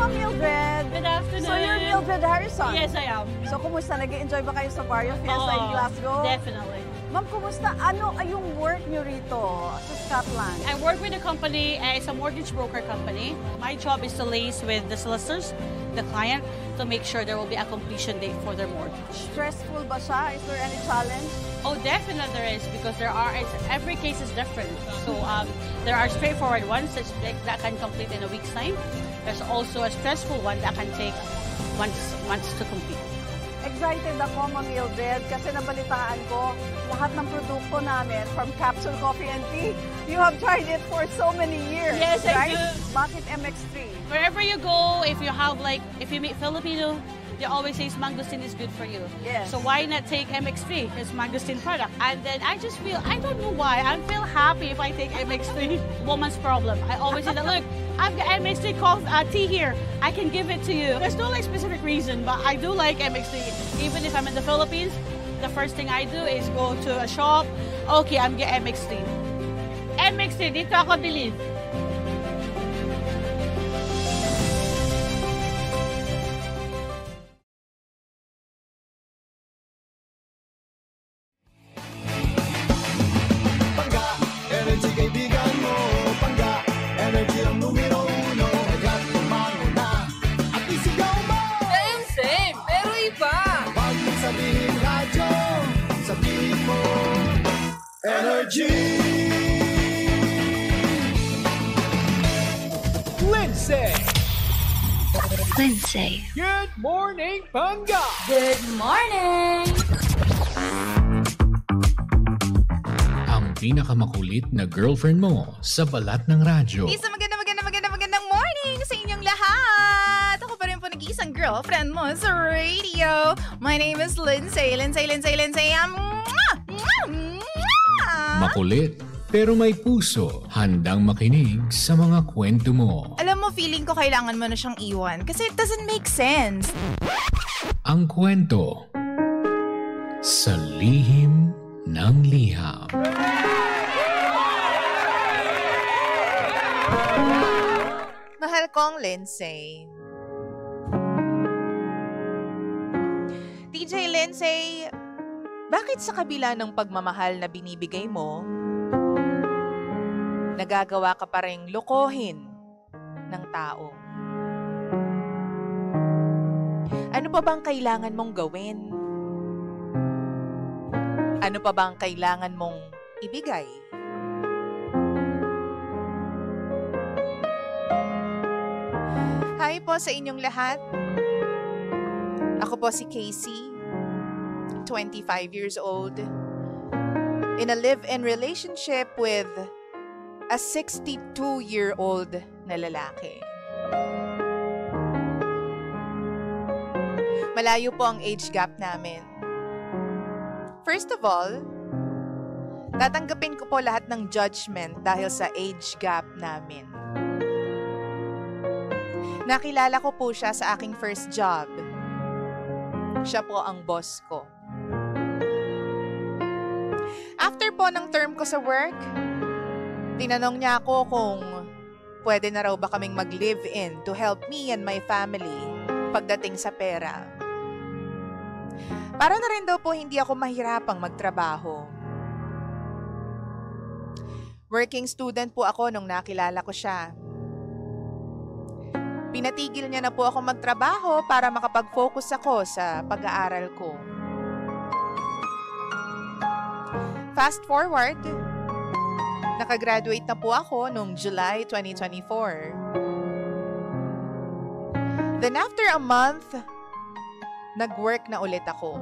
Ma'am Mildred. Good afternoon. So you're Mildred Harrison? Yes, I am. So kumusta? Nag-enjoy ba kayo sa Barrio Fiesta in Glasgow? Definitely. Ma'am, kumusta? Ano yung work niyo rito sa Scotland? I work with a company, it's a mortgage broker company. My job is to liaise with the solicitors, the client, to make sure there will be a completion date for their mortgage. Stressful ba siya? Is there any challenge? Oh, definitely there is, because every case is different. So there are straightforward ones that can complete in a week's time. There's also a stressful one that can take months to complete. Excited ako, Ma'am Mildred, kasi nabalitaan ko lahat ng produkto namin from Capsule Coffee and Tea. You have tried it for so many years, yes, right? I do. Bakit MX3? Wherever you go, if you meet Filipino, they always say mangosteen is good for you. Yes. So why not take MX3? It's mangosteen product. And then I just feel, I don't know why, I feel happy if I take MX3. Woman's problem. I always say that, look, I've got MX3 tea here. I can give it to you. There's no specific reason, but I do like MX3. Even if I'm in the Philippines, the first thing I do is go to a shop. Okay, I'm getting MX3. MX3, dito ako bilhin. Lindsay. Good morning, Panga! Good morning! Ang pinakamakulit na girlfriend mo sa balat ng radyo. Isang magandang morning sa inyong lahat! Ako pa rin po nag-iisang girlfriend mo sa radio. My name is Lindsay. Makulit, pero may puso. Handang makinig sa mga kwento mo. Alam mo, feeling ko kailangan mo na siyang iwan kasi it doesn't make sense. Ang kwento sa lihim ng liham. Mahal kong Lindsay. DJ Lindsay, bakit sa kabila ng pagmamahal na binibigay mo, nagagawa ka pa ring lokohin ng tao? Ano pa bang kailangan mong gawin? Ano pa bang kailangan mong ibigay? Hi po sa inyong lahat. Ako po si Casey, 25 years old, in a live-in relationship with a 62-year-old na lalaki. Malayo po ang age gap namin. First of all, tatanggapin ko po lahat ng judgment dahil sa age gap namin. Nakilala ko po siya sa aking first job. Siya po ang boss ko. After po ng term ko sa work, tinanong niya ako kung pwede na raw ba kaming mag-live-in to help me and my family pagdating sa pera. Para na rin daw po hindi ako mahirapang magtrabaho. Working student po ako nung nakilala ko siya. Pinatigil niya na po ako magtrabaho para makapag-focus ako sa pag-aaral ko. Fast forward, nakagraduate na po ako noong July 2024. Then after a month, nag-work na ulit ako.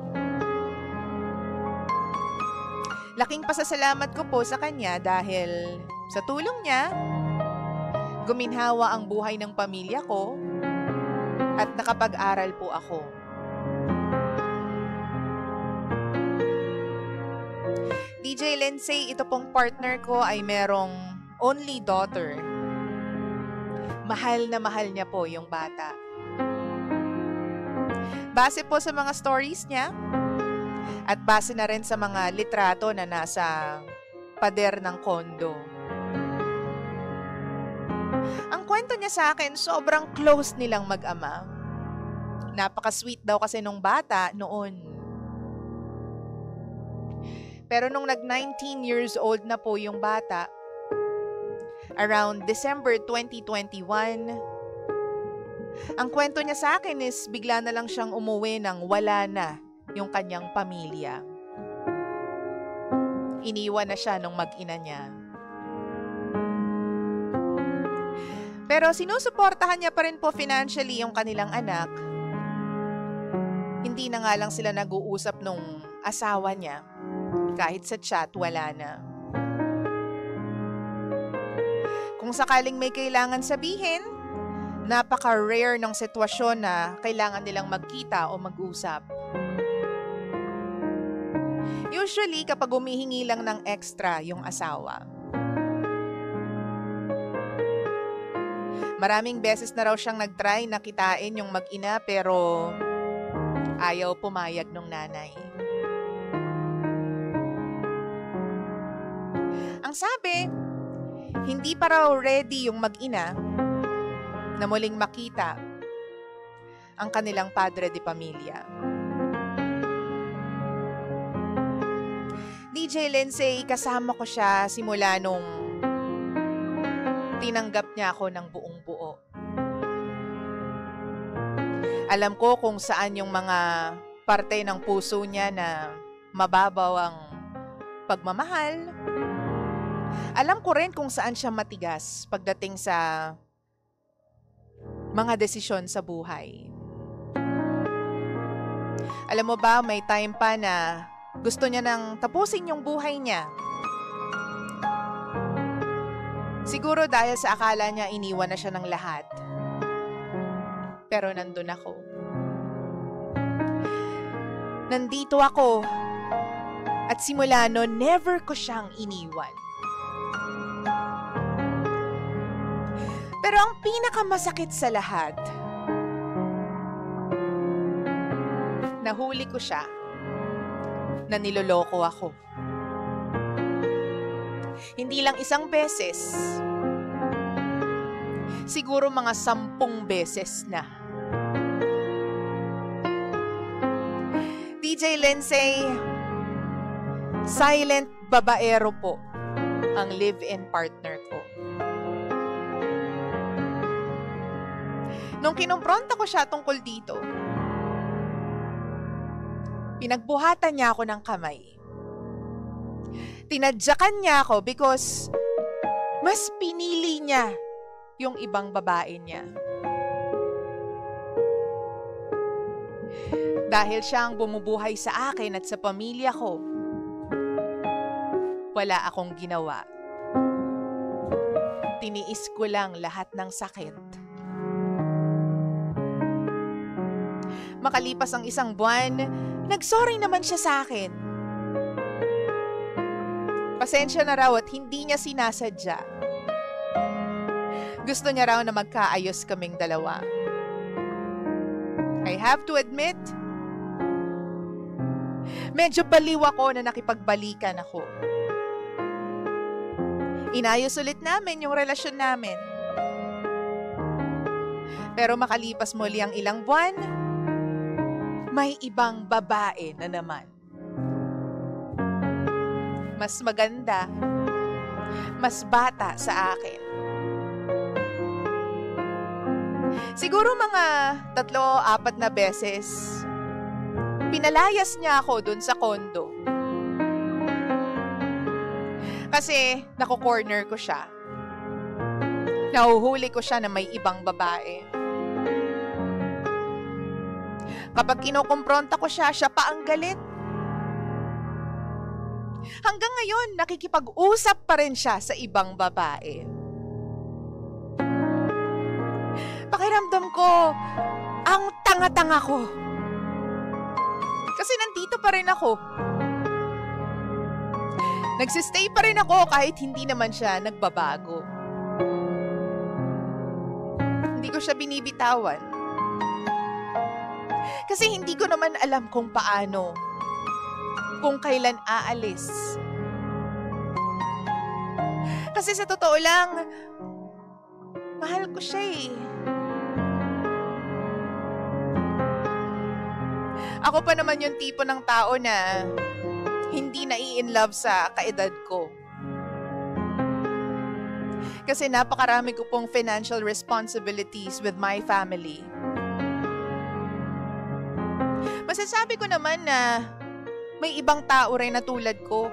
Laking pasasalamat ko po sa kanya dahil sa tulong niya, guminhawa ang buhay ng pamilya ko at nakapag-aral po ako. DJ Lindsay, ito pong partner ko ay merong only daughter. Mahal na mahal niya po yung bata. Base po sa mga stories niya at base na rin sa mga litrato na nasa pader ng kondo. Ang kwento niya sa akin, sobrang close nilang mag-ama. Napaka-sweet daw kasi nung bata noon. Pero nung nag-19 years old na po yung bata, around December 2021, ang kwento niya sa akin is bigla na lang siyang umuwi nang wala na yung kanyang pamilya. Iniwan na siya nung mag-ina niya. Pero sinusuportahan niya pa rin po financially yung kanilang anak. Hindi na nga lang sila nag-uusap nung asawa niya. Kahit sa chat, wala na. Kung sakaling may kailangan sabihin, napaka-rare ng sitwasyon na kailangan nilang magkita o mag-usap. Usually, kapag humihingi lang ng extra yung asawa. Maraming beses na raw siyang nag-try na kitain yung mag-ina pero ayaw pumayag ng nanay. Ang sabi, hindi pa raw ready yung mag-ina na muling makita ang kanilang padre de pamilya. DJ Lindsay, kasama ko siya simula nung tinanggap niya ako ng buong buo. Alam ko kung saan yung mga parte ng puso niya na mababaw ang pagmamahal. Alam ko rin kung saan siya matigas pagdating sa mga desisyon sa buhay. Alam mo ba, may time pa na gusto niya nang tapusin yung buhay niya. Siguro dahil sa akala niya iniwan na siya ng lahat. Pero nandun ako. Nandito ako. At simula noon, never ko siyang iniwan. Pero ang pinakamasakit sa lahat, nahuli ko siya na niloloko ako. Hindi lang isang beses. Siguro mga 10 beses na. DJ Lindsay, silent babaero po ang live-in partner ko. Nung kinumpronta ko siya tungkol dito, pinagbuhatan niya ako ng kamay. Tinadyakan niya ako because mas pinili niya yung ibang babae niya. Dahil siya ang bumubuhay sa akin at sa pamilya ko, wala akong ginawa. Tiniis ko lang lahat ng sakit. Makalipas ang 1 buwan, nagsorry naman siya sa akin. Pasensya na raw at hindi niya sinasadya. Gusto niya raw na magkaayos kaming dalawa. I have to admit, medyo baliw ako na nakipagbalikan ako. Inayos ulit namin yung relasyon namin. Pero makalipas muli ang ilang buwan, may ibang babae na naman. Mas maganda, mas bata sa akin. Siguro mga 3-4 na beses, pinalayas niya ako dun sa kondo. Kasi nako-corner ko siya. Nahuhuli ko siya na may ibang babae. Kapag kinukumpronta ko siya, siya pa ang galit. Hanggang ngayon, nakikipag-usap pa rin siya sa ibang babae. Pakiramdam ko, ang tanga-tanga ko. Kasi nandito pa rin ako. Nagsistay pa rin ako kahit hindi naman siya nagbabago. Hindi ko siya binibitawan. Kasi hindi ko naman alam kung paano, kung kailan aalis. Kasi sa totoo lang, Mahal ko siya eh. Ako pa naman yung tipo ng tao na hindi nai-inlove sa kaedad ko. Kasi napakarami ko pong financial responsibilities with my family. Masasabi ko naman na may ibang tao rin na tulad ko.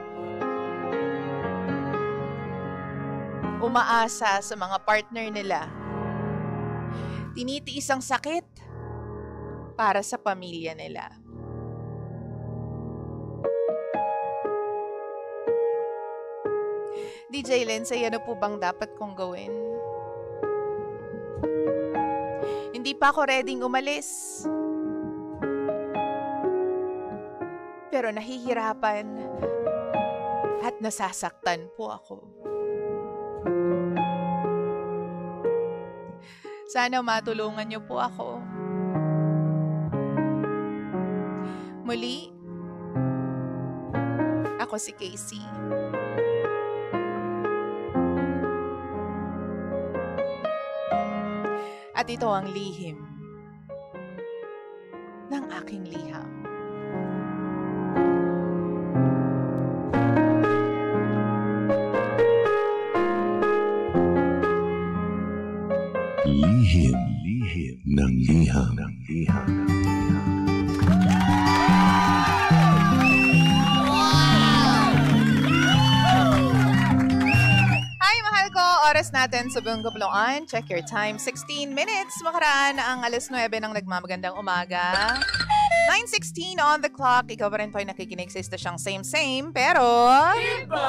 Umaasa sa mga partner nila. Tinitiis ang sakit para sa pamilya nila. DJ Lindsay, ano po bang dapat kong gawin? Hindi pa ako readyng umalis. Pero nahihirapan at nasasaktan po ako. Sana matulungan niyo po ako. Muli, ako si Casey. At ito ang lihim ng aking liham. Lihim ng liham. Oras natin sa buong kapuluan. Check your time. 16 minutes. Makaraan ang alas 9 ng nagmamagandang umaga. 9:16 on the clock. Ikaw pa rin po ay nakikinig sa istasyong same, pero... Iba!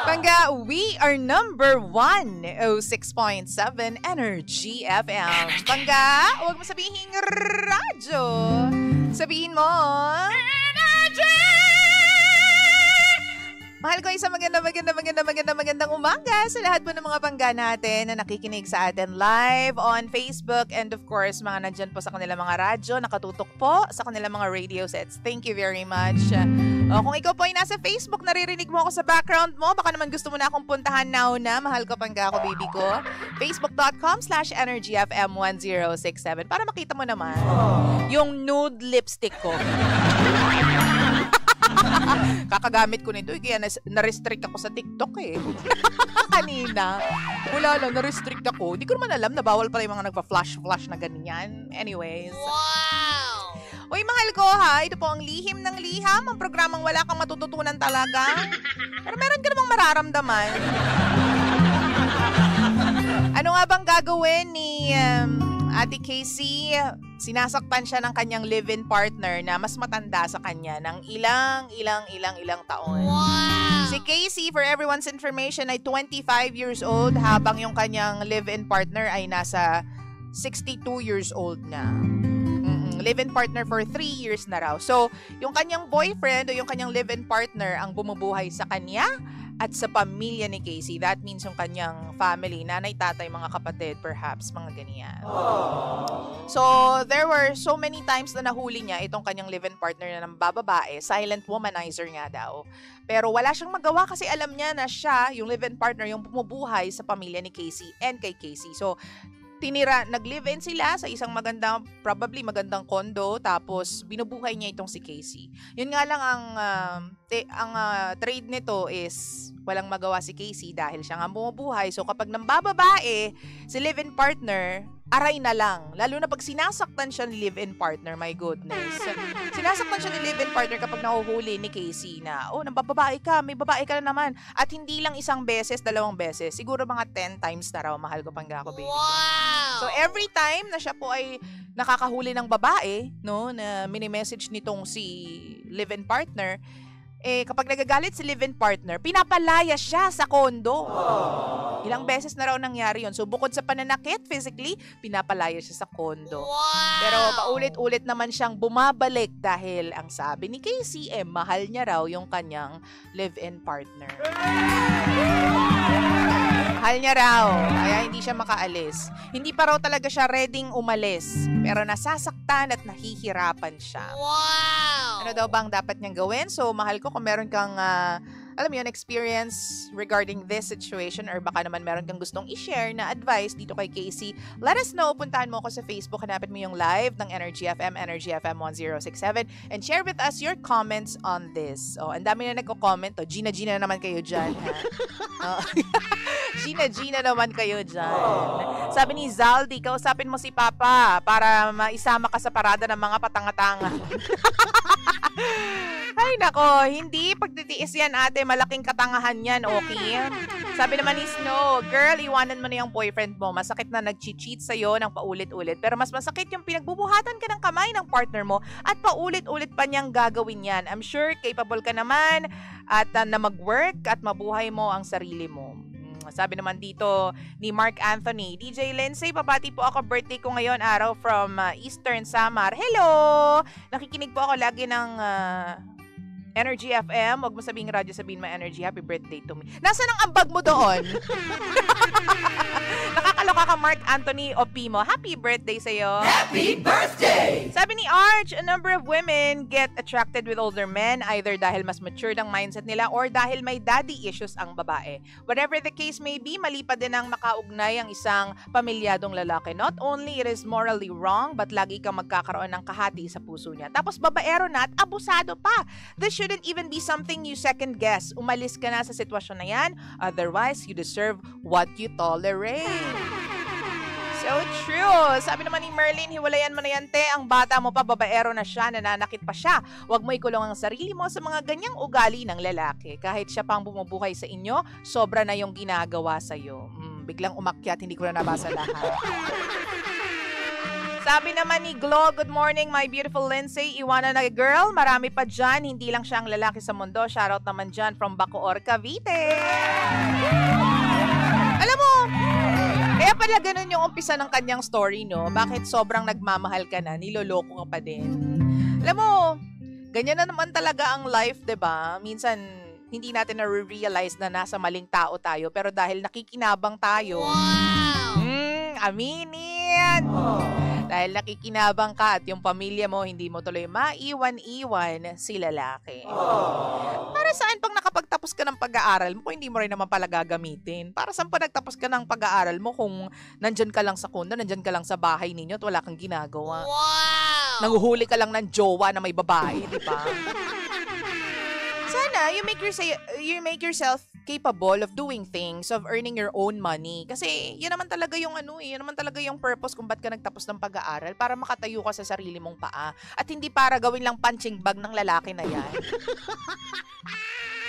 Pangga, we are number 106.7 Energy FM. Pangga, huwag mo sabihin radyo. Sabihin mo... Energy! Mahal ko isang magandang umaga sa lahat po ng mga pangga natin na nakikinig sa atin live on Facebook and of course mga nandyan po sa kanilang mga radyo, nakatutok po sa kanilang mga radio sets. Thank you very much. Kung ikaw po ay nasa Facebook, naririnig mo ako sa background mo, baka naman gusto mo na akong puntahan now na. Mahal ko pangga ako, baby ko. Facebook.com/EnergyFM1067 para makita mo naman yung nude lipstick ko. Kakagamit ko nito, kaya na-restrict ako sa TikTok eh. Kanina. Wala lang, na-restrict ako. Hindi ko naman alam na bawal pala yung mga nagpa-flash-flash na ganyan. Anyways. Wow! Uy, mahal ko ha. Ito po ang lihim ng liham. Ang programang wala kang matututunan talaga. Pero meron ka namang mararamdaman. Ano nga bang gagawin ni Ate Casey? Sinasaktan siya ng kanyang live-in partner na mas matanda sa kanya ng ilang taon. Wow! Si Casey, for everyone's information, ay 25 years old habang yung kanyang live-in partner ay nasa 62 years old na. Live-in partner for 3 years na raw. So, yung kanyang boyfriend o yung kanyang live-in partner ang bumubuhay sa kanya at sa pamilya ni Casey. That means yung kanyang family, nanay, tatay, mga kapatid, perhaps, mga ganyan. So, there were so many times na nahuli niya itong kanyang live-in partner na ng bababae. Silent womanizer nga daw. Pero wala siyang magawa kasi alam niya na siya, yung live-in partner, yung bumubuhay sa pamilya ni Casey and kay Casey. So, nag-live-in sila sa isang probably magandang condo, tapos binubuhay niya itong si Casey. Yun nga lang ang trade nito is walang magawa si Casey dahil siya nga bumubuhay. So kapag nambababae si live-in partner, aray na lang. Lalo na pag sinasaktan siya ni live-in partner, my goodness. Sinasaktan siya ni live-in partner kapag nahuhuli ni Casey na, oh, nambababae ka, may babae ka na naman. At hindi lang isang beses, 2 beses. Siguro mga 10 times na raw, mahal ko pangga ako, baby. Wow! So every time na siya po ay nakakahuli ng babae, no, na mini-message nitong si live-in partner, kapag nagagalit si live-in partner, pinapalaya siya sa kondo. Ilang beses na raw nangyari yun. So, bukod sa pananakit physically, pinapalaya siya sa kondo. Wow! Pero paulit-ulit naman siyang bumabalik dahil ang sabi ni Casey, mahal niya raw yung kanyang live-in partner. Mahal niya raw, kaya hindi siya makaalis. Hindi pa raw talaga siya readyng umalis, pero nasasaktan at nahihirapan siya. Wow! Ano daw bang dapat niyang gawin? So, mahal ko, kung meron kang alam mo yun, experience regarding this situation or baka naman meron kang gustong i-share na advice dito kay Casey, let us know. Puntahan mo ako sa Facebook, hanapin mo yung live ng Energy FM, Energy FM 1067, and share with us your comments on this. Oh, ang dami na nagko-comment. Oh, Gina naman kayo dyan. Oh. Gina naman kayo dyan. Sabi ni Zaldi, kausapin mo si Papa para maisama ka sa parada ng mga patanga-tanga. Ay nako, hindi pagtitiis yan ate, malaking katangahan yan, okay? Sabi naman ni Snow, girl, iwanan mo na yung boyfriend mo. Masakit na nag-cheat sa'yo ng paulit-ulit. Pero mas masakit yung pinagbubuhatan ka ng kamay ng partner mo at paulit-ulit pa niyang gagawin yan. I'm sure capable ka naman at na mag-work at mabuhay mo ang sarili mo. Sabi naman dito ni Mark Anthony, DJ Lindsay, papati po ako, birthday ko ngayon araw from Eastern Samar. Hello! Nakikinig po ako lagi ng Energy FM. Huwag mo sabihin radyo, sabihin mo Energy. Happy birthday to me. Nasaan ang ambag mo doon? Nakakaloka ka, Mark Anthony Opimo. Happy birthday sa'yo. Happy birthday! Sabi ni Arch, a number of women get attracted with older men either dahil mas mature ang mindset nila or dahil may daddy issues ang babae. Whatever the case may be, mali pa din ang makaugnay ang isang pamilyadong lalaki. Not only it is morally wrong, but lagi kang magkakaroon ng kahati sa puso niya. Tapos babaero na at abusado pa. This shouldn't even be something you second guess. Umalis ka na sa sitwasyon na yan. Otherwise, you deserve what you tolerate. So true. Sabi naman ni Merlin, hiwalayan mo na yan, te. Ang bata mo pa, babaero na siya, nananakit pa siya. Huwag mo ikulong ang sarili mo sa mga ganyang ugali ng lalaki. Kahit siya pang bumubuhay sa inyo, sobra na yung ginagawa sa'yo. Biglang umakyat, hindi ko na nabasa lahat. Sabi naman ni Glo, good morning, my beautiful Lindsay. Iwanan na girl, marami pa dyan. Hindi lang siya ang lalaki sa mundo. Shoutout naman dyan from Bacoor, Cavite. Alam mo, kaya pala ganun yung umpisa ng kanyang story, no? Bakit sobrang nagmamahal ka na, niloloko ka pa din? Alam mo, ganyan na naman talaga ang life, 'di ba? Minsan, hindi natin na-realize na nasa maling tao tayo, pero dahil nakikinabang tayo, aminin! Dahil nakikinabang ka at yung pamilya mo, hindi mo tuloy maiwan-iwan si lalaki. Para saan pang nakapagtapos ka ng pag-aaral mo kung hindi mo rin naman pala gagamitin? Para saan pa nagtapos ka ng pag-aaral mo kung nandyan ka lang sa kondo, nandyan ka lang sa bahay ninyo at wala kang ginagawa? Wow! Nanguhuli ka lang ng jowa na may babae, di ba? Sana you make yourself capable of doing things, of earning your own money. Kasi yan naman talaga yung yan naman talaga yung purpose kung ba't ka nagtapos ng pag-aaral, para makatayo ka sa sarili mong paa. At hindi para gawin lang punching bag ng lalaki na yan.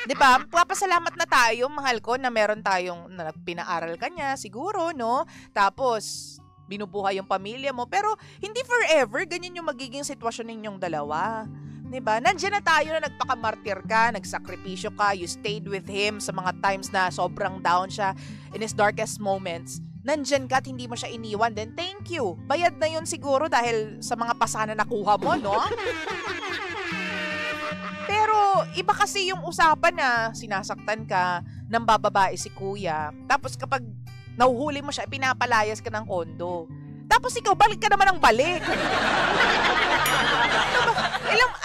'Di ba? Papasalamat na tayo, mahal ko, na meron tayong pinaaral ka niya, siguro, no? Tapos binubuhay yung pamilya mo, pero hindi forever ganyan yung magiging sitwasyon ninyong dalawa. Diba? Nandiyan na tayo na nagpakamartir ka, nagsakripisyo ka, you stayed with him sa mga times na sobrang down siya in his darkest moments. Nandiyan ka at hindi mo siya iniwan, then thank you. Bayad na yun siguro dahil sa mga pasana na nakuha mo, no? Pero iba kasi yung usapan na sinasaktan ka ng bababae si kuya. Tapos kapag nahuhuli mo siya, pinapalayas ka ng kondo. Tapos ikaw, balik ka naman ng balik.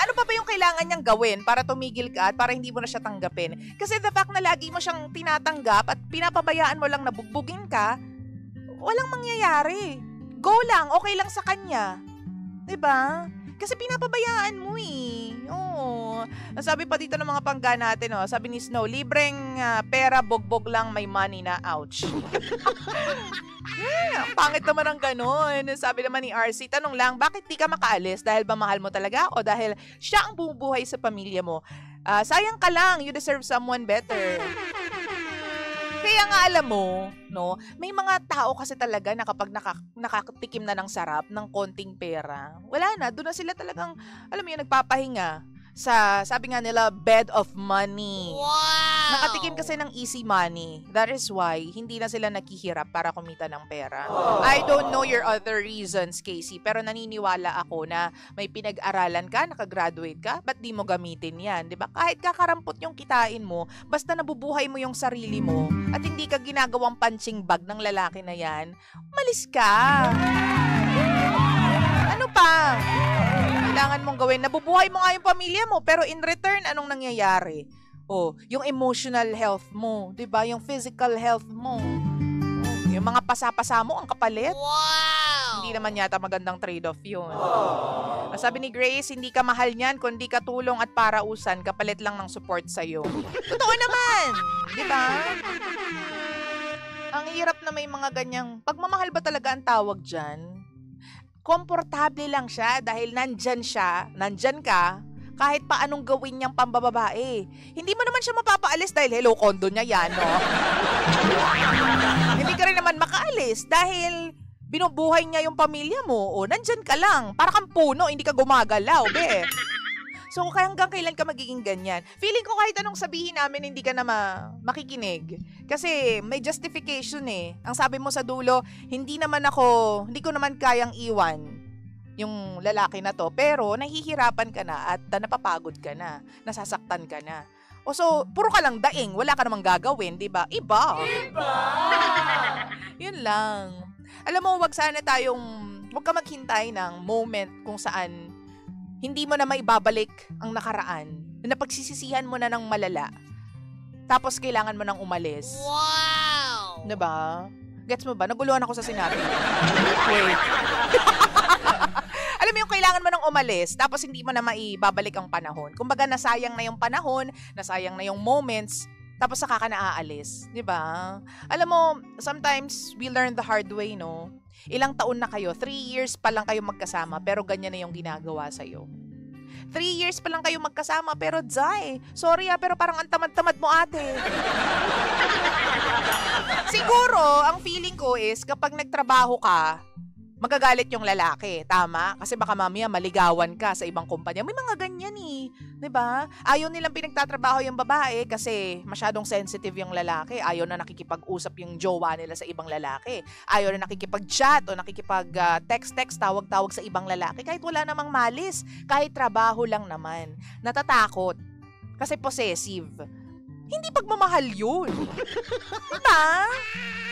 Ano pa ba yung kailangan niyang gawin para tumigil ka at para hindi mo na siya tanggapin? Kasi the fact na lagi mo siyang tinatanggap at pinapabayaan mo lang na bugbugin ka, walang mangyayari. Go lang, okay lang sa kanya. 'Di ba? Kasi pinapabayaan mo eh. Oo. Sabi pa dito ng mga pangga natin, oh, sabi ni Snow, libreng pera, bogbog lang, may money na. Ouch. Ang pangit naman ang ganon. Sabi naman ni RC, tanong lang, bakit di ka makaalis? Dahil ba mahal mo talaga o dahil siya ang bumubuhay sa pamilya mo? Sayang ka lang, you deserve someone better. Kaya nga alam mo, no, may mga tao kasi talaga na kapag nakatikim na ng sarap ng konting pera, wala na, doon na sila talagang, alam mo yun, nagpapahinga sa, sabi nga nila, bed of money. Wow! Nakatikim kasi ng easy money. That is why, hindi na sila naghihirap para kumita ng pera. Oh. I don't know your other reasons, Casey, pero naniniwala ako na may pinag-aralan ka, nakagraduate ka, ba't di mo gamitin yan? Diba? Kahit kakarampot yung kitain mo, basta nabubuhay mo yung sarili mo, at hindi ka ginagawang punching bag ng lalaki na yan, umalis ka. Ano pa? Kailangan mong gawin. Nabubuhay mo nga yung pamilya mo, pero in return, anong nangyayari? Yung emotional health mo, 'di ba? Yung physical health mo. Yung mga pasapasa mo ang kapalit. Wow! Hindi naman yata magandang trade-off 'yun. Sabi ni Grace, hindi ka mahal niyan kundi katulong at parausan, kapalit lang ng support sa iyo. Totoo naman, 'di ba? Ang hirap na may mga ganyang pagmamahal ba talaga ang tawag diyan? Komportable lang siya dahil nandyan ka, kahit pa anong gawin niyang pambababae. Hindi mo naman siya mapapaalis dahil hello, kondo niya yan, no? Hindi ka rin naman makaalis dahil binubuhay niya yung pamilya mo. Nandyan ka lang. Para kang puno, hindi ka gumagalaw, be. So, hanggang kailan ka magiging ganyan? Feeling ko kahit anong sabihin namin, hindi ka na makikinig. Kasi may justification eh. Ang sabi mo sa dulo, hindi ko naman kayang iwan yung lalaki na to, pero nahihirapan ka na at napapagod ka na, nasasaktan ka na. So, puro ka lang daing, wala ka namang gagawin, di ba? Iba! Yun lang. Alam mo, wag ka maghintay ng moment kung saan hindi mo na maibabalik ang nakaraan, na pagsisisihan mo na ng malala, tapos kailangan mo nang umalis. Wow! Di ba? Gets mo ba? Naguluhan ako sa sinabi. Wait. Alam mo yung kailangan mo nang umalis, tapos hindi mo na maibabalik ang panahon. Kumbaga, nasayang na yung panahon, nasayang na yung moments, tapos saka ka na aalis. Diba? Alam mo, sometimes we learn the hard way, no? Ilang taon na kayo, 3 years pa lang kayo magkasama, pero ganyan na yung ginagawa sa'yo. 3 years pa lang kayo magkasama, pero Jai, sorry pero parang ang tamad-tamad mo, ate. Siguro, ang feeling ko is, kapag nagtrabaho ka, magagalit yung lalaki, tama? Kasi baka mamaya maligawan ka sa ibang kumpanya. May mga ganyan eh, 'di ba? Ayaw nilang pinagtatrabaho yung babae kasi masyadong sensitive yung lalaki. Ayaw na nakikipag-usap yung jowa nila sa ibang lalaki. Ayaw na nakikipag-chat o nakikipag-text-text, tawag-tawag sa ibang lalaki kahit wala namang malis, kahit trabaho lang naman. Natatakot kasi possessive. Hindi pagmamahal yun. Diba?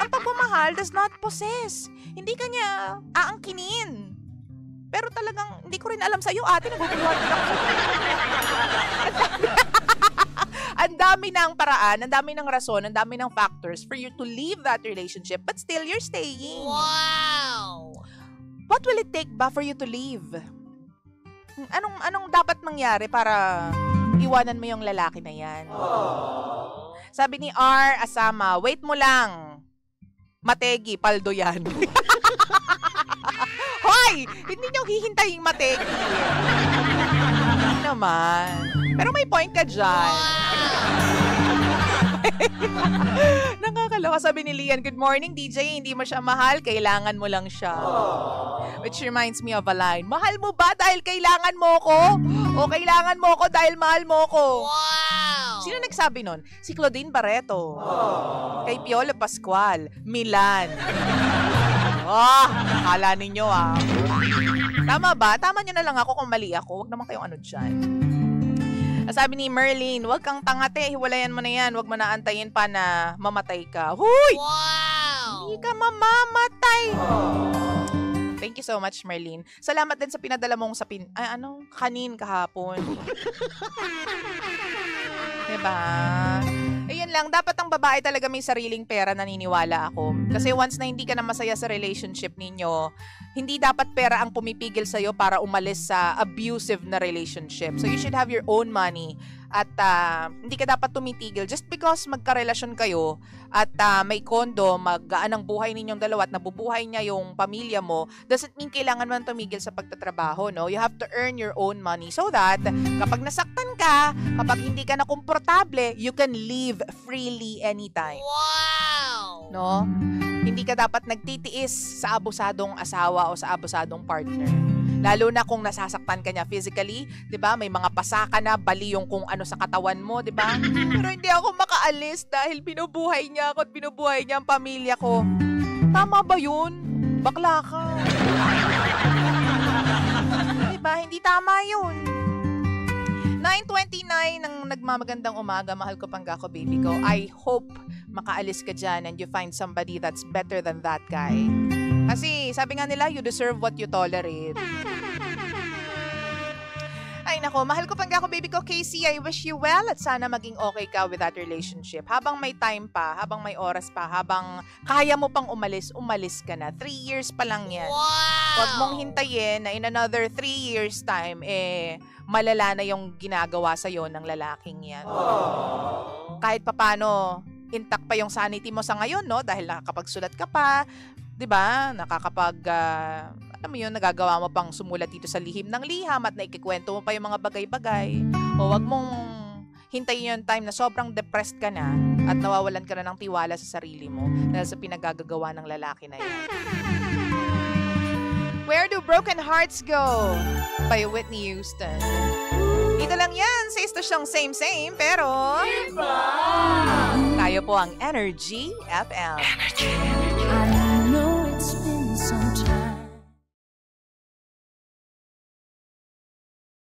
Ang pagmamahal does not possess. Hindi ka niya aangkinin. Pero talagang, hindi ko rin alam sa'yo, ate, naguguluhan din ako. Ang dami ng paraan, ang dami ng rason, ang dami ng factors for you to leave that relationship, but still you're staying. Wow! What will it take ba for you to leave? Anong dapat mangyari para iwanan mo yung lalaki na yan? Sabi ni R. Asama, wait mo lang. Mategi, paldo yan. Hoy! Hindi niyo hihintayin mategi. Hindi naman. Pero may point ka dyan. Nakakaloka. Sabi ni Lian, good morning, DJ. Hindi mo siya mahal, kailangan mo lang siya. Which reminds me of a line. Mahal mo ba dahil kailangan mo ko? O kailangan mo ko dahil mahal mo ko? Wow! Sino nagsabi nun? Si Claudine Barreto. Kay Piolo Pascual. Milan. Akala ninyo Tama ba? Tama nyo na lang ako kung mali ako. Huwag naman kayong ano dyan. Sabi ni Merlin, huwag kang tangate, hiwalayan mo na yan. Huwag mo na antayin pa na mamatay ka. Huy! Wow! Hindi ka mamamatay. Thank you so much, Merlin. Salamat din sa pinadala mong sa kanin kahapon. Diba? Ayun lang, dapat ang babae talaga may sariling pera, naniniwala ako. Kasi once na hindi ka na masaya sa relationship ninyo, hindi dapat pera ang pumipigil sa'yo para umalis sa abusive na relationship. So you should have your own money at hindi ka dapat tumitigil just because magkarelasyon kayo at may kondo, magaan ang buhay ninyong dalawa at nabubuhay niya yung pamilya mo, doesn't mean kailangan mo tumigil sa pagtatrabaho, no? You have to earn your own money so that kapag nasaktan ka, kapag hindi ka na komportable, you can leave freely anytime. Wow! No? Hindi ka dapat nagtitiis sa abusadong asawa o sa abusadong partner. Lalo na kung nasasaktan ka niya physically, 'di ba? May mga pasaka na, bali yung kung ano sa katawan mo, 'di ba? Pero hindi ako makaalis dahil binubuhay niya ako at binubuhay niya ang pamilya ko. Tama ba 'yun? Bakla ka. 'Di ba? Hindi tama 'yun. 9:29 ng nagmamagandang umaga, mahal ko Panggako, baby ko. I hope makaalis ka dyan and you find somebody that's better than that guy. Kasi sabi nga nila, you deserve what you tolerate. Ay nako, mahal ko pangga ko baby ko Casey, I wish you well at sana maging okay ka with that relationship. Habang may time pa, habang may oras pa, habang kaya mo pang umalis, umalis ka na. 3 years pa lang yan. Wow! Huwag mong hintayin na in another 3 years time, malala na yung ginagawa sa'yo ng lalaking yan. Aww. Kahit papano, intact pa yung sanity mo sa ngayon, no? Dahil nakakapagsulat ka pa, 'di ba? Alam mo yun, nagagawa mo pang sumulat dito sa lihim ng liham at naikikwento mo pa yung mga bagay-bagay. O wag mong hintayin yung time na sobrang depressed ka na at nawawalan ka na ng tiwala sa sarili mo dahil sa pinagagagawa ng lalaki na yan. Where Do Broken Hearts Go? By Whitney Houston. Dito lang yan sa istasyong same-same pero tayo po ang Energy FM. Energy.